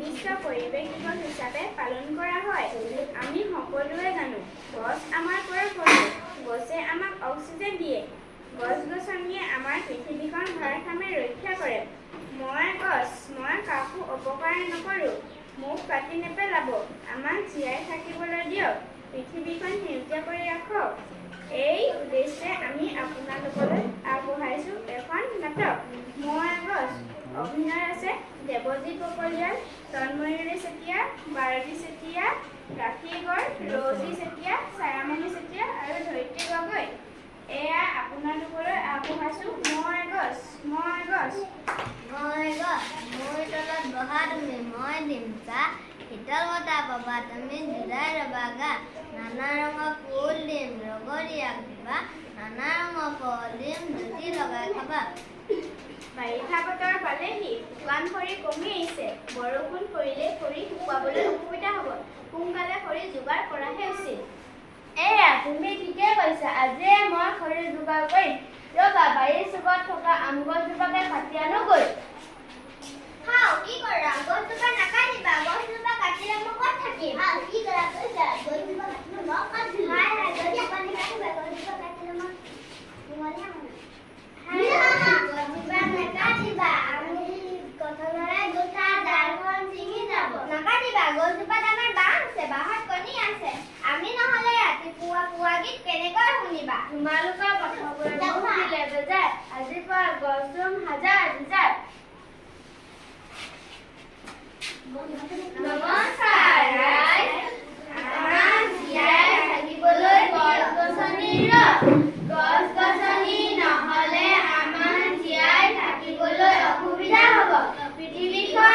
বিশ্ব পৰিৱেশ দিৱস হিচাপে পালন কৰা হয়। আমি সকলোৱে জানো গছ আমাৰ পৰা সৰু, গছে আমাক অক্সিজেন দিয়ে। গছ-গছনিয়ে আমাৰ পৃথিৱীখন ভাৰসাম্য ৰক্ষা কৰে। মই গছ, মই কাকো অপকাৰ নকৰোঁ, মোক কাটি নেপেলাব, আমাক জীয়াই থাকিবলৈ দিয়ক, পৃথিৱীখন সেউজীয়া কৰি ৰাখক। এই উদ্দেশ্যে আমি আপোনালোকলৈ আগবঢ়াইছোঁ এখন নাটক মই গছ। অভিনয় আছে দেৱজিৎ পকলিয়াল, তন্ময়ী চেতিয়া, বাৰতী চেতিয়া, ৰাখী গড়, ৰৌজী চেতিয়া, ছায়ামণি চেতিয়া আৰু ধৰিত্ৰী গগৈ। এয়া আপোনালোকলৈ আগবঢ়াইছোঁ মই গছ, মই গছ। মই গছ, মোৰ তলত বহা তুমি, মই দিম চাহ, শীতল বতাহ পাবা তুমি, জুলাই ৰবা গা, নানা ৰঙৰ ফুল দিম, ৰগৰীয়া দিবা, নানা ৰঙৰ ফল দিম, জুতি লগাই খাবা। বাৰিষা বতৰ পালেহি, শুকান খৰি কমি আহিছে, বৰষুণ পৰিলে খৰি শুকুৱাবলৈ অসুবিধা হ'ব, সোনকালে খৰি যোগাৰ কৰাহে উচিত। এয়া তুমি ঠিকেই কৈছা, আজিয়ে মই খৰি যোগাৰ কৰিম। ৰবা বাৰীৰ চুকত থকা আম গছজোপাকে কাটি আনোগৈ। কি কৰা? গছজোপা নাকাটিবা, গছজোপা কাটিলে মই ক'ত থাকিম? কি কৰা কৈছা? গছজোপা কাটিলে মই ক'ত থাকিম? গছজোপা নাকাটিবা, গছজোপা কাটিলে মই গছজোপা নাকাটিবা, আমি কঁঠালৰে গোটা ডালখন ছিঙি যাব। নাকাটিবা, গছজোপাত আমাৰ বাঁহ আছে, বাঁহত কণী আছে, আমি নহ'লে ৰাতিপুৱা পুৱা গীত কেনেকৈ শুনিবা? তোমালোকৰ কথাবোৰে নুশুনিলে বেজায়, আজিৰ পৰা গছ ৰুম হাজাৰ হাজাৰ। নমস্কাৰ ৰাইজ, আমাৰ জীয়াই থাকিবলৈ গছ-গছনিৰ গছ-গছনি নহ'লে আমাৰ জীয়াই থাকিবলৈ অসুবিধা হ'ব। পৃথিৱীখন